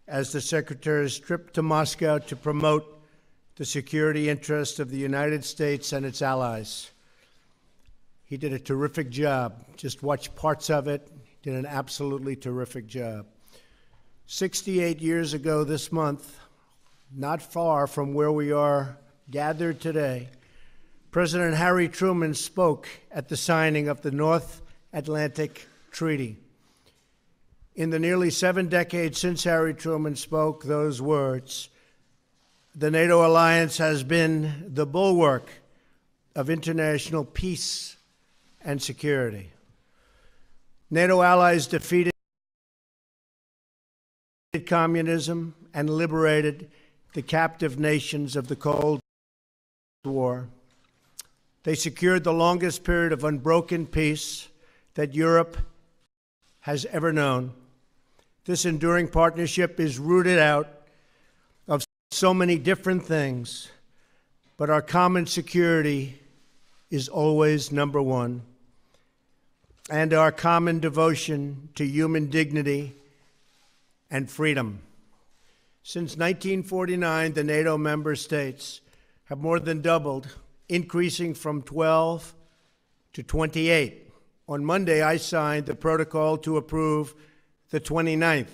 as the Secretary's trip to Moscow to promote the security interests of the United States and its allies. He did a terrific job. Just watch parts of it. He did an absolutely terrific job. 68 years ago this month, not far from where we are gathered today, President Harry Truman spoke at the signing of the North Atlantic Treaty. In the nearly 7 decades since Harry Truman spoke those words, the NATO alliance has been the bulwark of international peace and security. NATO allies defeated communism and liberated the captive nations of the Cold War. They secured the longest period of unbroken peace that Europe has ever known. This enduring partnership is rooted out of so many different things, but our common security is always number one, and our common devotion to human dignity and freedom. Since 1949, the NATO member states have more than doubled, increasing from 12 to 28. On Monday, I signed the protocol to approve the 29th,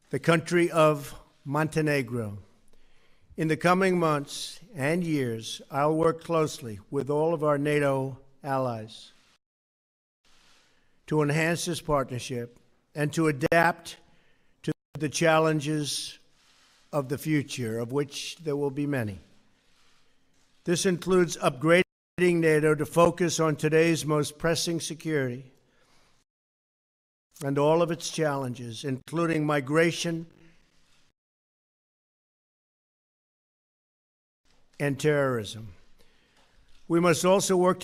the country of Montenegro. In the coming months and years, I'll work closely with all of our NATO allies to enhance this partnership and to adapt to the challenges of the future, of which there will be many. This includes upgrading NATO to focus on today's most pressing security and all of its challenges, including migration and terrorism. We must also work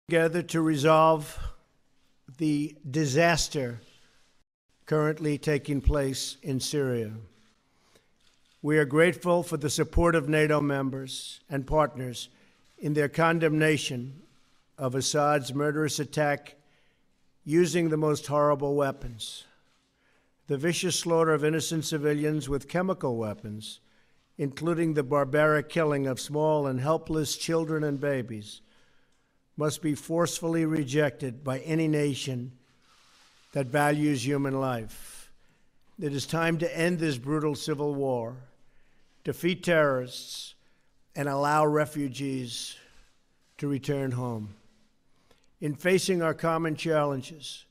together to resolve the disaster currently taking place in Syria. We are grateful for the support of NATO members and partners in their condemnation of Assad's murderous attack using the most horrible weapons. The vicious slaughter of innocent civilians with chemical weapons, including the barbaric killing of small and helpless children and babies, must be forcefully rejected by any nation that values human life. It is time to end this brutal civil war, defeat terrorists, and allow refugees to return home. In facing our common challenges,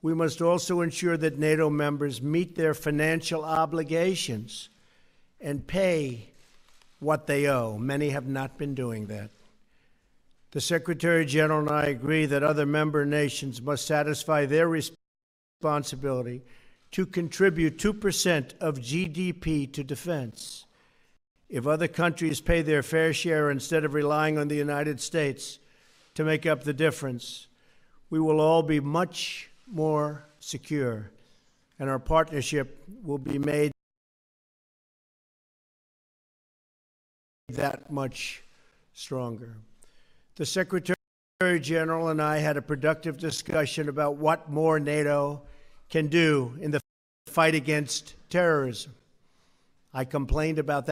we must also ensure that NATO members meet their financial obligations and pay what they owe. Many have not been doing that. The Secretary General and I agree that other member nations must satisfy their responsibility to contribute 2% of GDP to defense. If other countries pay their fair share instead of relying on the United States to make up the difference, we will all be much more secure, and our partnership will be made that much stronger. The Secretary General and I had a productive discussion about what more NATO can do in the fight against terrorism. I complained about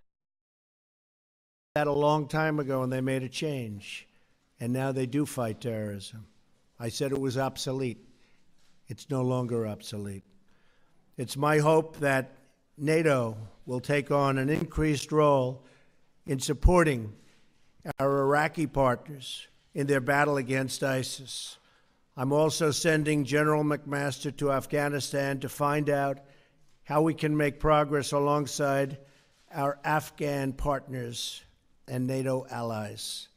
that a long time ago, and they made a change. And now they do fight terrorism. I said it was obsolete. It's no longer obsolete. It's my hope that NATO will take on an increased role in supporting our Iraqi partners in their battle against ISIS. I'm also sending General McMaster to Afghanistan to find out how we can make progress alongside our Afghan partners and NATO allies.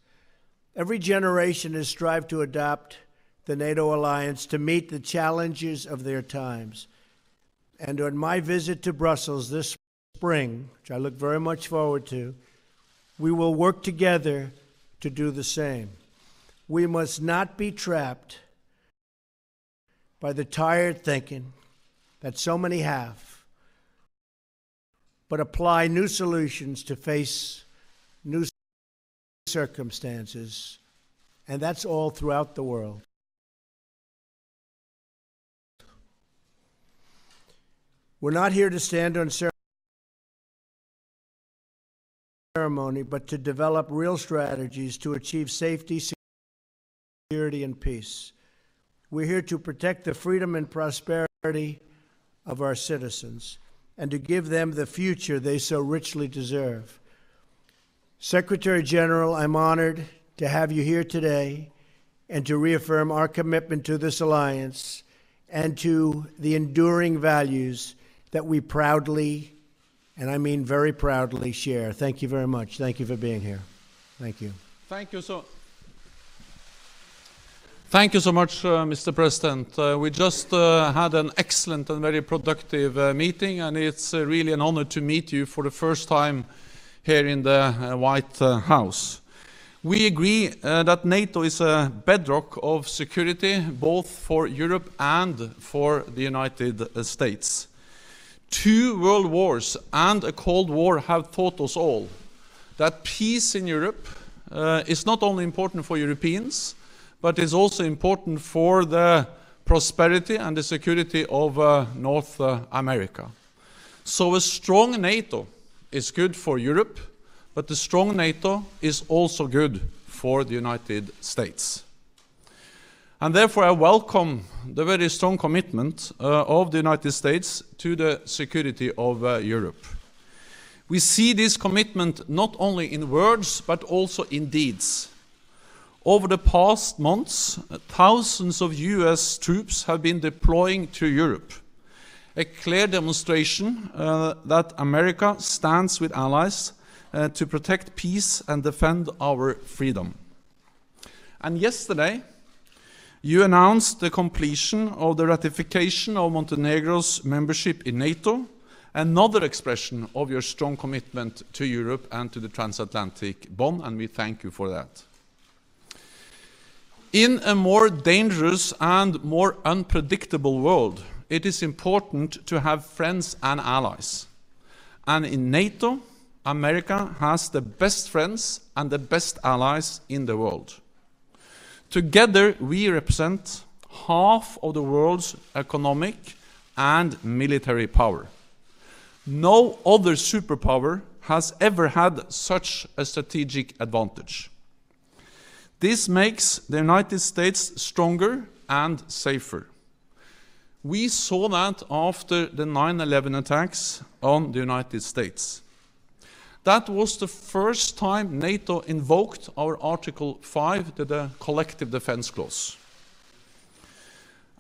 Every generation has strived to adopt the NATO alliance to meet the challenges of their times. And on my visit to Brussels this spring, which I look very much forward to, we will work together to do the same. We must not be trapped by the tired thinking that so many have, but apply new solutions to face new circumstances, and that's all throughout the world. We're not here to stand on ceremony, but to develop real strategies to achieve safety, security, and peace. We're here to protect the freedom and prosperity of our citizens and to give them the future they so richly deserve. Secretary General, I'm honored to have you here today and to reaffirm our commitment to this alliance and to the enduring values that we proudly, and I mean very proudly, share. Thank you very much. Thank you for being here. Thank you. Thank you so much, Mr. President. We just had an excellent and very productive meeting, and it's really an honor to meet you for the first time here in the White House. We agree that NATO is a bedrock of security, both for Europe and for the United States. 2 world wars and a Cold War have taught us all that peace in Europe is not only important for Europeans, but is also important for the prosperity and the security of North America. So a strong NATO is good for Europe, but a strong NATO is also good for the United States. And therefore I welcome the very strong commitment of the United States to the security of Europe. We see this commitment not only in words, but also in deeds. Over the past months, thousands of US troops have been deploying to Europe, a clear demonstration that America stands with allies to protect peace and defend our freedom. And yesterday, you announced the completion of the ratification of Montenegro's membership in NATO, another expression of your strong commitment to Europe and to the transatlantic bond, and we thank you for that. In a more dangerous and more unpredictable world, it is important to have friends and allies. And in NATO, America has the best friends and the best allies in the world. Together, we represent half of the world's economic and military power. No other superpower has ever had such a strategic advantage. This makes the United States stronger and safer. We saw that after the 9/11 attacks on the United States. That was the first time NATO invoked our Article 5, the Collective Defense Clause.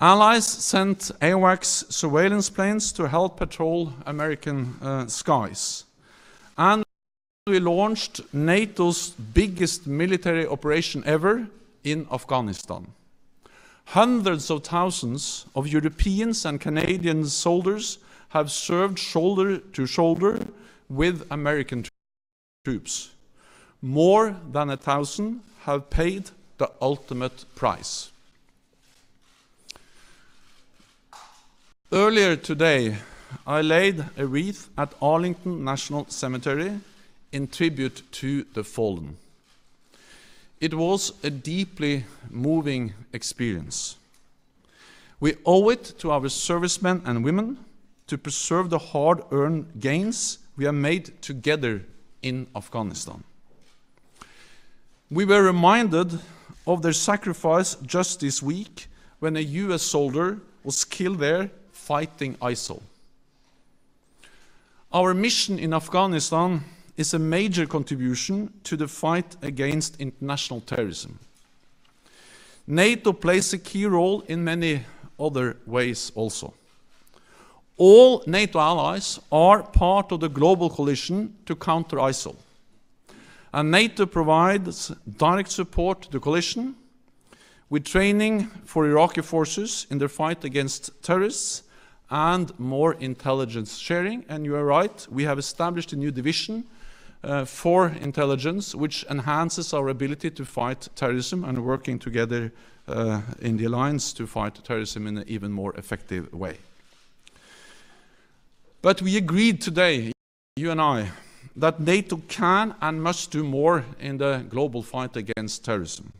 Allies sent AWACS surveillance planes to help patrol American skies. And we launched NATO's biggest military operation ever in Afghanistan. Hundreds of thousands of Europeans and Canadian soldiers have served shoulder to shoulder with American troops. More than 1,000 have paid the ultimate price. Earlier today, I laid a wreath at Arlington National Cemetery in tribute to the fallen. It was a deeply moving experience. We owe it to our servicemen and women to preserve the hard-earned gains we have made together in Afghanistan. We were reminded of their sacrifice just this week when a US soldier was killed there fighting ISIL. Our mission in Afghanistan is a major contribution to the fight against international terrorism. NATO plays a key role in many other ways also. All NATO allies are part of the global coalition to counter ISIL. And NATO provides direct support to the coalition with training for Iraqi forces in their fight against terrorists and more intelligence sharing. And you are right, we have established a new division for intelligence, which enhances our ability to fight terrorism and working together in the alliance to fight terrorism in an even more effective way. But we agreed today, you and I, that NATO can and must do more in the global fight against terrorism.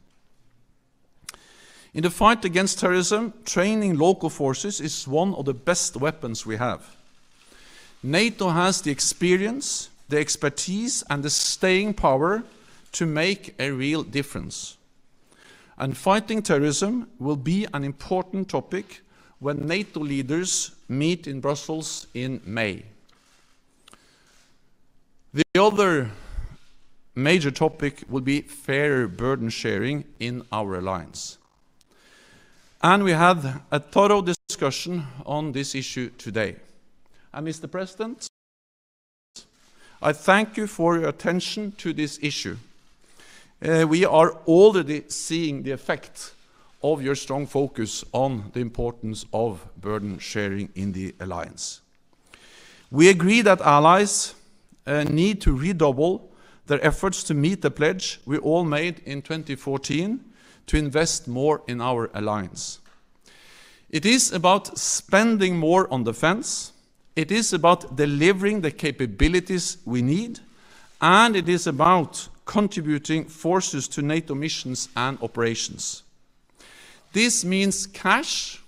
In the fight against terrorism, training local forces is one of the best weapons we have. NATO has the experience, the expertise, and the staying power to make a real difference. And fighting terrorism will be an important topic when NATO leaders meet in Brussels in May. The other major topic will be fairer burden sharing in our alliance. And we had a thorough discussion on this issue today. And Mr. President, I thank you for your attention to this issue. We are already seeing the effect of your strong focus on the importance of burden sharing in the alliance. We agree that allies need to redouble their efforts to meet the pledge we all made in 2014 to invest more in our alliance. It is about spending more on defense, it is about delivering the capabilities we need, and it is about contributing forces to NATO missions and operations. This means cash,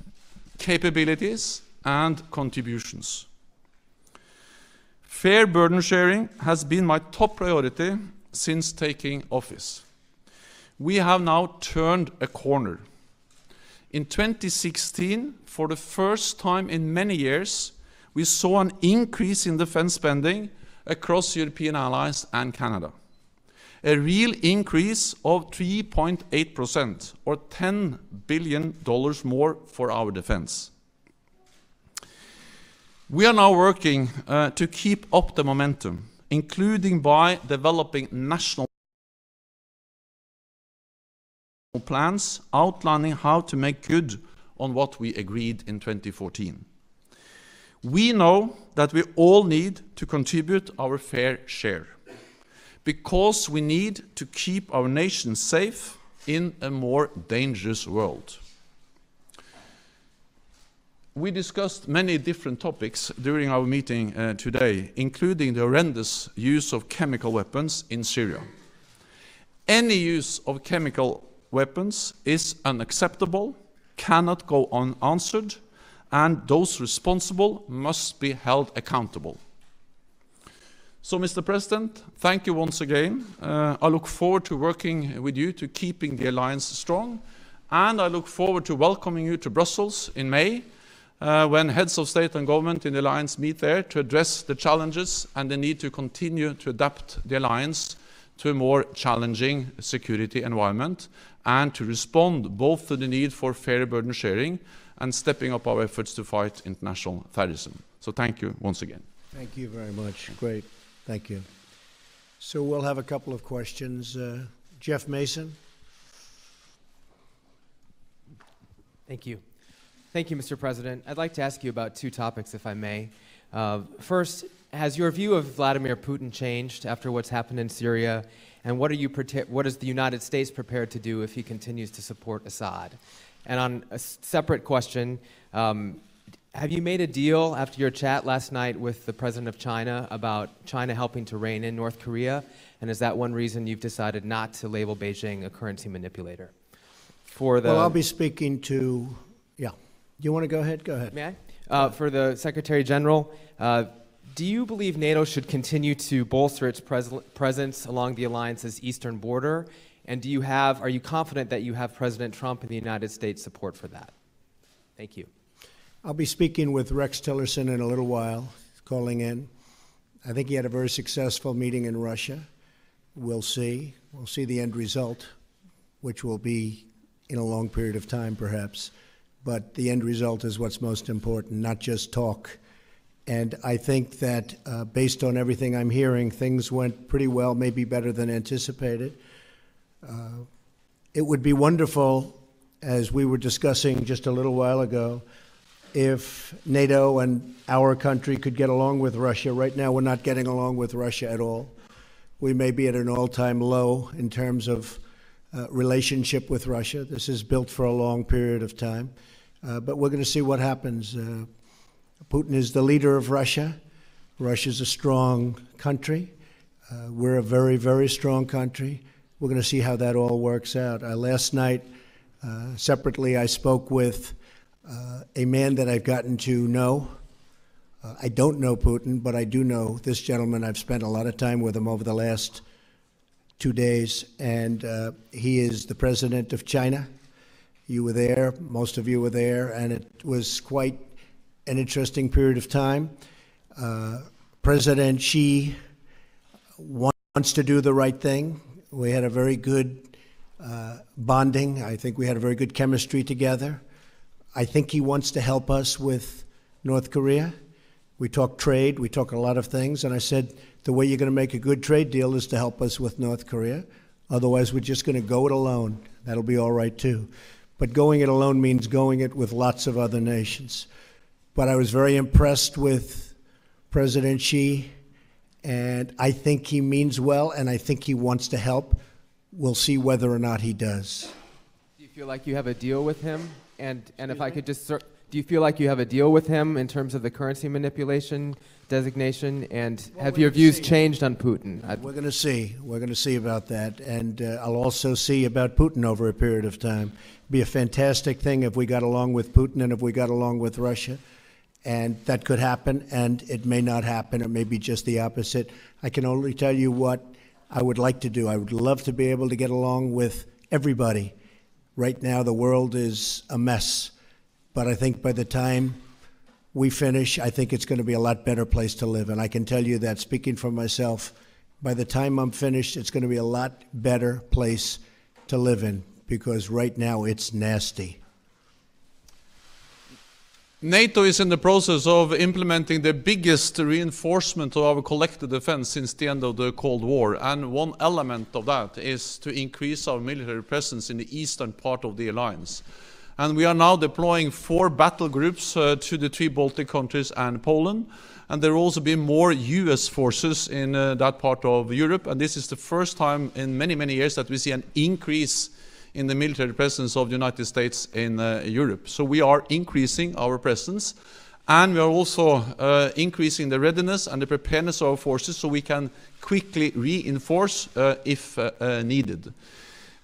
capabilities, and contributions. Fair burden sharing has been my top priority since taking office. We have now turned a corner. In 2016, for the first time in many years, we saw an increase in defense spending across European allies and Canada. A real increase of 3.8%, or $10 billion more for our defense. We are now working to keep up the momentum, including by developing national plans outlining how to make good on what we agreed in 2014. We know that we all need to contribute our fair share, because we need to keep our nation safe in a more dangerous world. We discussed many different topics during our meeting today, including the horrendous use of chemical weapons in Syria. Any use of chemical weapons is unacceptable, cannot go unanswered, and those responsible must be held accountable. So, Mr. President, thank you once again. I look forward to working with you to keeping the alliance strong, and I look forward to welcoming you to Brussels in May, when heads of state and government in the alliance meet there to address the challenges and the need to continue to adapt the alliance to a more challenging security environment, and to respond both to the need for fair burden sharing and stepping up our efforts to fight international terrorism. So thank you once again. Thank you very much. Great. Thank you. So we'll have a couple of questions. Jeff Mason. Thank you. Thank you, Mr. President. I'd like to ask you about two topics, if I may. First, has your view of Vladimir Putin changed after what's happened in Syria? And what is the United States prepared to do if he continues to support Assad? And on a separate question, have you made a deal after your chat last night with the president of China about China helping to rein in North Korea? And is that one reason you've decided not to label Beijing a currency manipulator? Well, I'll be speaking to, yeah. You want to go ahead? Go ahead. May I? For the Secretary General, do you believe NATO should continue to bolster its presence along the alliance's eastern border? And are you confident that you have President Trump and the United States support for that? Thank you. I'll be speaking with Rex Tillerson in a little while, calling in. I think he had a very successful meeting in Russia. We'll see. We'll see the end result, which will be in a long period of time, perhaps. But the end result is what's most important, not just talk. And I think that based on everything I'm hearing, things went pretty well, maybe better than anticipated. It would be wonderful, as we were discussing just a little while ago, if NATO and our country could get along with Russia. Right now, we're not getting along with Russia at all. We may be at an all-time low in terms of relationship with Russia. This is built for a long period of time. But we're going to see what happens. Putin is the leader of Russia. Russia's a strong country. We're a very, very strong country. We're going to see how that all works out. Last night, separately, I spoke with a man that I've gotten to know I don't know Putin, but I do know this gentleman. I've spent a lot of time with him over the last 2 days, and he is the president of China. You were there, most of you were there, and it was quite an interesting period of time. President Xi wants to do the right thing. We had a very good bonding. I think we had a very good chemistry together. I think he wants to help us with North Korea. We talk trade, we talk a lot of things, and I said the way you're going to make a good trade deal is to help us with North Korea. Otherwise, we're just going to go it alone. That'll be all right, too. But going it alone means going it with lots of other nations. But I was very impressed with President Xi, and I think he means well, and I think he wants to help. We'll see whether or not he does. Do you feel like you have a deal with him? And if I could just, do you feel like you have a deal with him in terms of the currency manipulation designation? And have your views changed on Putin? We're going to see. We're going to see about that. And I'll also see about Putin over a period of time. It'd be a fantastic thing if we got along with Putin and if we got along with Russia. And that could happen, and it may not happen. It may be just the opposite. I can only tell you what I would like to do. I would love to be able to get along with everybody. Right now, the world is a mess. But I think by the time we finish, I think it's going to be a lot better place to live. And I can tell you that, speaking for myself, by the time I'm finished, it's going to be a lot better place to live in, because right now it's nasty. NATO is in the process of implementing the biggest reinforcement of our collective defense since the end of the Cold War. And one element of that is to increase our military presence in the eastern part of the alliance. And we are now deploying 4 battle groups to the 3 Baltic countries and Poland. And there will also be more US forces in that part of Europe. And this is the first time in many, many years that we see an increase in the military presence of the United States in Europe. So we are increasing our presence, and we are also increasing the readiness and the preparedness of our forces so we can quickly reinforce if needed.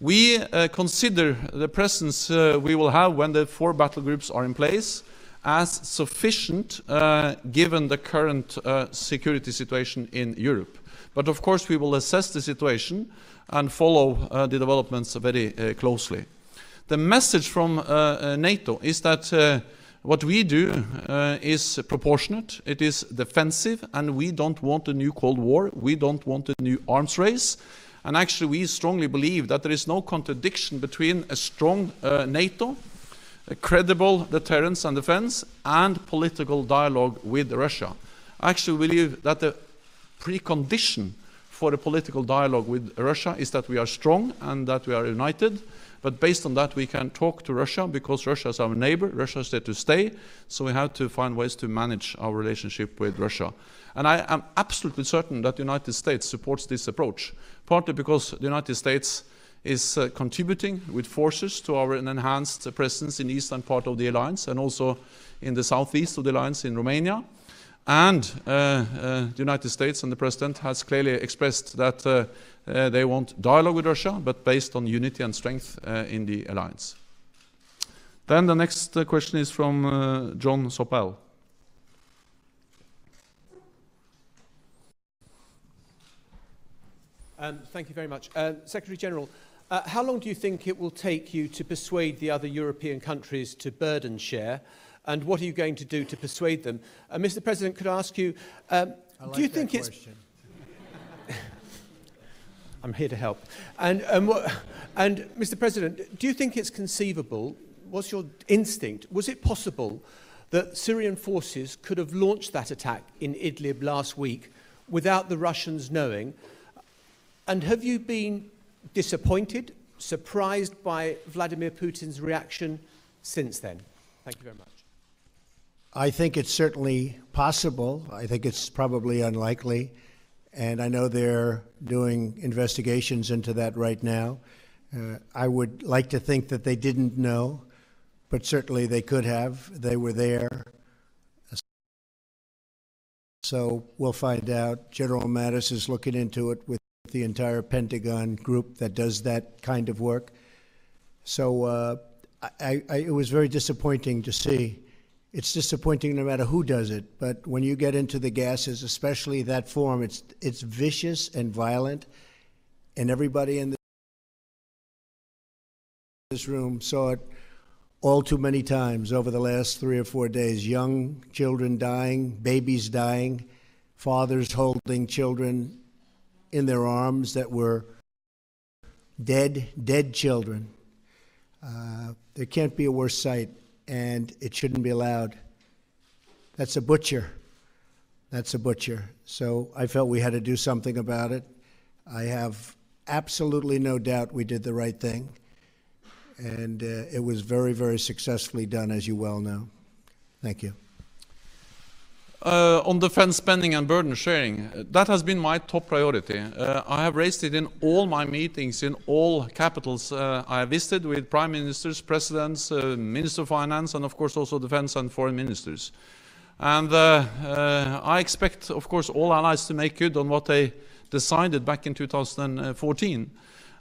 We consider the presence we will have when the 4 battle groups are in place as sufficient given the current security situation in Europe. But of course we will assess the situation and follow the developments very closely. The message from NATO is that what we do is proportionate, it is defensive, and we don't want a new Cold War, we don't want a new arms race. And actually we strongly believe that there is no contradiction between a strong NATO, a credible deterrence and defense, and political dialogue with Russia. I actually believe that the precondition for a political dialogue with Russia is that we are strong and that we are united. But based on that, we can talk to Russia because Russia is our neighbor, Russia is there to stay. So we have to find ways to manage our relationship with Russia. And I am absolutely certain that the United States supports this approach, partly because the United States is contributing with forces to our enhanced presence in the eastern part of the alliance and also in the southeast of the alliance in Romania. And the United States and the President has clearly expressed that they want dialogue with Russia, but based on unity and strength in the alliance. Then the next question is from John Sopel. Thank you very much. Secretary General, how long do you think it will take you to persuade the other European countries to burden share? And what are you going to do to persuade them? Mr. President, could I ask you, do you think it's... I'm here to help. And Mr. President, do you think it's conceivable, what's your instinct, was it possible that Syrian forces could have launched that attack in Idlib last week without the Russians knowing? And have you been disappointed, surprised by Vladimir Putin's reaction since then? Thank you very much. I think it's certainly possible. I think it's probably unlikely. And I know they're doing investigations into that right now. I would like to think that they didn't know, but certainly they could have. They were there. So we'll find out. General Mattis is looking into it with the entire Pentagon group that does that kind of work. So it was very disappointing to see it's disappointing no matter who does it. But when you get into the gases, especially that form, it's vicious and violent, and everybody in this room saw it all too many times over the last 3 or 4 days. Young children dying, babies dying, fathers holding children in their arms that were dead children. There can't be a worse sight, and it shouldn't be allowed. That's a butcher. That's a butcher. So I felt we had to do something about it. I have absolutely no doubt we did the right thing. And it was very, very successfully done, as you well know. Thank you. On defense spending and burden sharing, that has been my top priority. I have raised it in all my meetings, in all capitals I have visited with prime ministers, presidents, minister of finance, and of course also defense and foreign ministers. And I expect, of course, all allies to make good on what they decided back in 2014.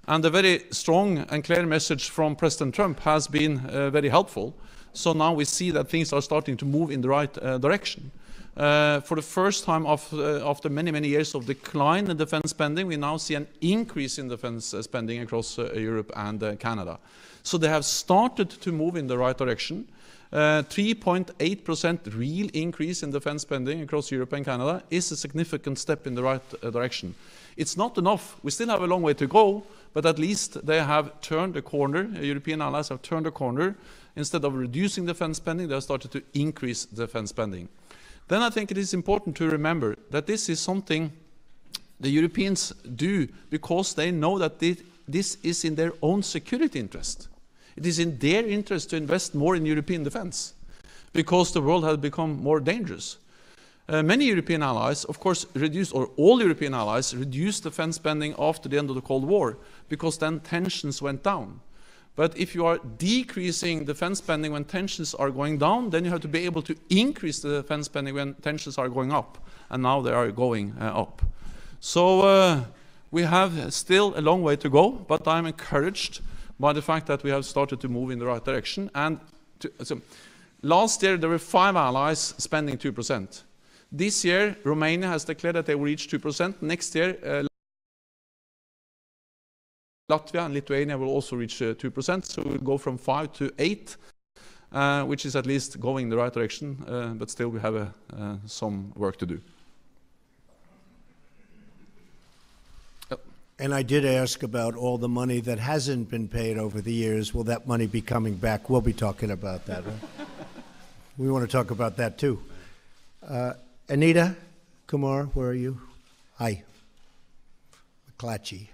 And the very strong and clear message from President Trump has been very helpful. So now we see that things are starting to move in the right direction. For the first time after many, many years of decline in defense spending, we now see an increase in defense spending across Europe and Canada. So they have started to move in the right direction. 3.8% real increase in defense spending across Europe and Canada is a significant step in the right direction. It's not enough. We still have a long way to go, but at least they have turned the corner. European allies have turned the corner. Instead of reducing defense spending, they have started to increase defense spending. Then I think it is important to remember that this is something the Europeans do because they know that this is in their own security interest. It is in their interest to invest more in European defense because the world has become more dangerous. Many European allies, of course, all European allies reduced defense spending after the end of the Cold War because then tensions went down. But if you are decreasing defense spending when tensions are going down, then you have to be able to increase the defense spending when tensions are going up. And now they are going up. So we have still a long way to go, but I'm encouraged by the fact that we have started to move in the right direction. And so last year, there were 5 allies spending 2%. This year, Romania has declared that they will reach 2%. Next year, Latvia and Lithuania will also reach 2%, so we'll go from 5 to 8, which is at least going in the right direction, but still we have some work to do. And I did ask about all the money that hasn't been paid over the years. Will that money be coming back? We'll be talking about that. Right? We want to talk about that too. Anita Kumar, where are you? Hi. McClatchy.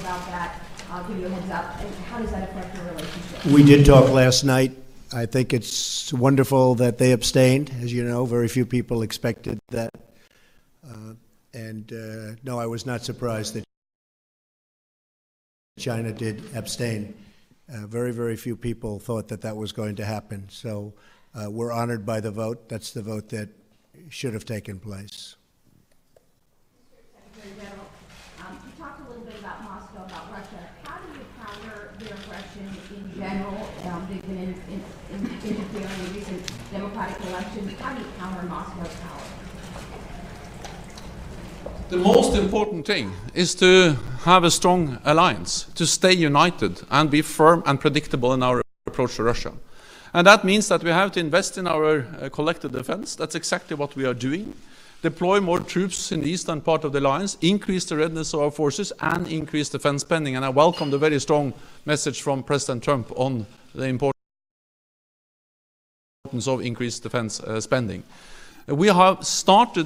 About that, give you a heads up, and how does that affect your relationship? We did talk last night. I think it's wonderful that they abstained. As you know, very few people expected that. No, I was not surprised that China did abstain. Very, very few people thought that that was going to happen. So we're honored by the vote. That's the vote that should have taken place. Secretary General, you talked a little bit about Moscow, about Russia. How do you counter their aggression in general? They've been interfering in recent democratic elections. How do you counter Moscow's power? The most important thing is to have a strong alliance, to stay united and be firm and predictable in our approach to Russia. And that means that we have to invest in our collective defense. That's exactly what we are doing. Deploy more troops in the eastern part of the alliance, increase the readiness of our forces, and increase defense spending. And I welcome the very strong message from President Trump on the importance of increased defense spending. We have started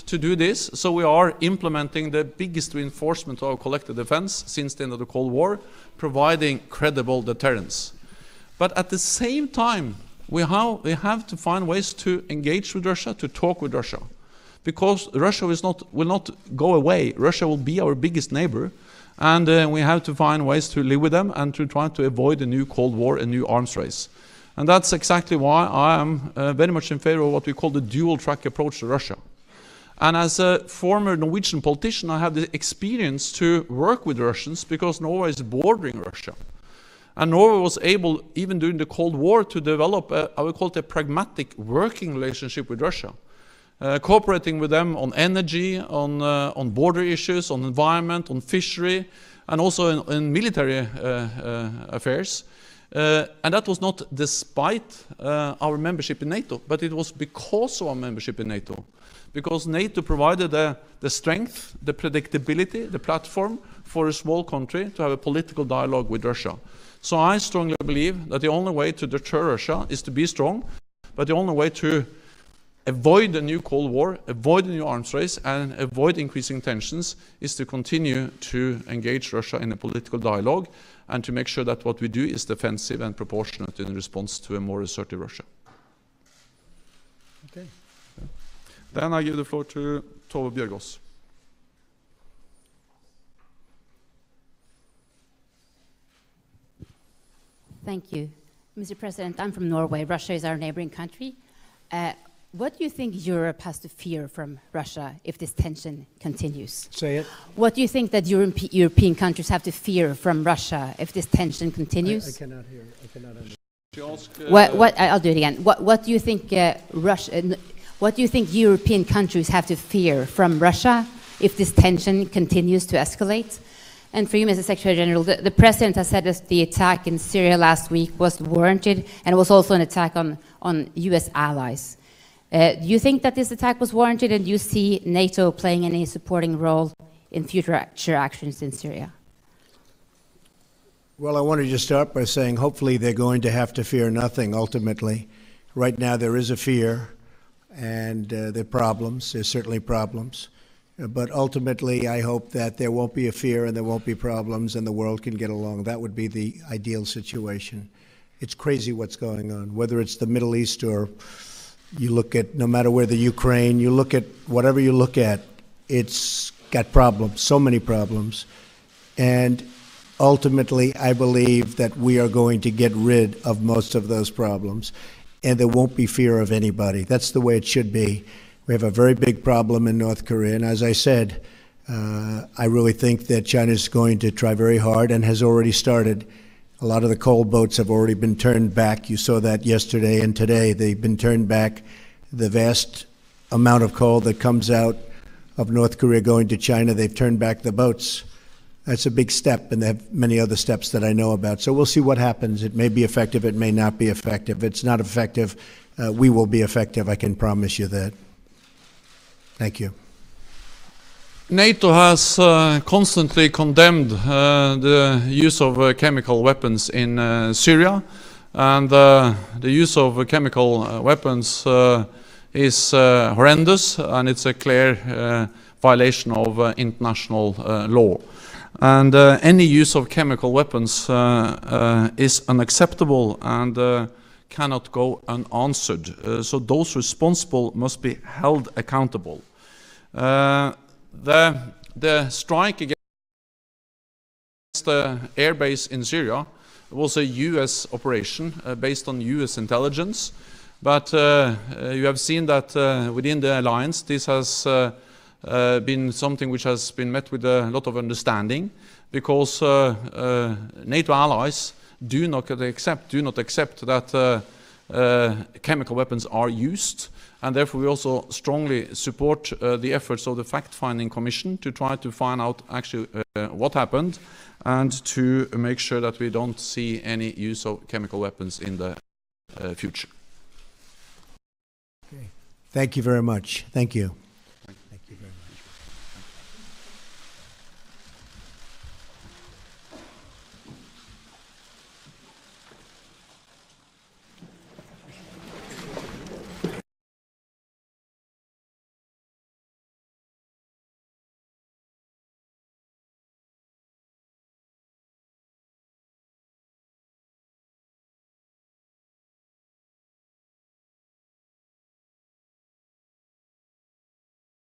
to do this, so we are implementing the biggest reinforcement of our collective defense since the end of the Cold War, providing credible deterrence. But at the same time, we have to find ways to engage with Russia, to talk with Russia. Because Russia will not go away. Russia will be our biggest neighbor. And we have to find ways to live with them and to try to avoid a new Cold War, a new arms race. And that's exactly why I am very much in favor of what we call the dual-track approach to Russia. And as a former Norwegian politician, I have the experience to work with Russians because Norway is bordering Russia. And Norway was able, even during the Cold War, to develop, I would call it a pragmatic working relationship with Russia. Cooperating with them on energy, on border issues, on environment, on fishery, and also in military affairs. And that was not despite our membership in NATO, but it was because of our membership in NATO. Because NATO provided the strength, the predictability, the platform for a small country to have a political dialogue with Russia. So I strongly believe that the only way to deter Russia is to be strong, but the only way to avoid a new Cold War, avoid a new arms race, and avoid increasing tensions is to continue to engage Russia in a political dialogue and to make sure that what we do is defensive and proportionate in response to a more assertive Russia. Okay. Then I give the floor to Tove Bjørgaas. Thank you. Mr. President, I'm from Norway. Russia is our neighboring country. What do you think Europe has to fear from Russia if this tension continues? Say it. What do you think that European countries have to fear from Russia if this tension continues? I cannot hear. I cannot understand. I'll do it again. What do you think what do you think European countries have to fear from Russia if this tension continues to escalate? And for you, Mr. Secretary General, the President has said that the attack in Syria last week was warranted, and it was also an attack on U.S. allies. Do you think that this attack was warranted, and do you see NATO playing any supporting role in future actions in Syria? Well, I wanted to start by saying hopefully they're going to have to fear nothing ultimately. Right now there is a fear, and there are problems. There's certainly problems. But ultimately, I hope that there won't be a fear and there won't be problems and the world can get along. That would be the ideal situation. It's crazy what's going on, whether it's the Middle East or you look at, no matter where the Ukraine, you look at whatever you look at, it's got problems, so many problems. And ultimately, I believe that we are going to get rid of most of those problems and there won't be fear of anybody. That's the way it should be. We have a very big problem in North Korea, and as I said, I really think that China is going to try very hard and has already started. A lot of the coal boats have already been turned back. You saw that yesterday and today. They've been turned back. The vast amount of coal that comes out of North Korea going to China, they've turned back the boats. That's a big step, and they have many other steps that I know about. So we'll see what happens. It may be effective, it may not be effective. If it's not effective, we will be effective, I can promise you that. Thank you. NATO has constantly condemned the use of chemical weapons in Syria, and the use of chemical weapons is horrendous, and it's a clear violation of international law. And any use of chemical weapons is unacceptable and cannot go unanswered. So those responsible must be held accountable. The strike against the airbase in Syria was a U.S. operation based on U.S. intelligence, but you have seen that within the alliance this has been something which has been met with a lot of understanding, because NATO allies do not accept that chemical weapons are used, and therefore we also strongly support the efforts of the fact-finding commission to try to find out actually what happened and to make sure that we don't see any use of chemical weapons in the future. Okay. Thank you very much. Thank you.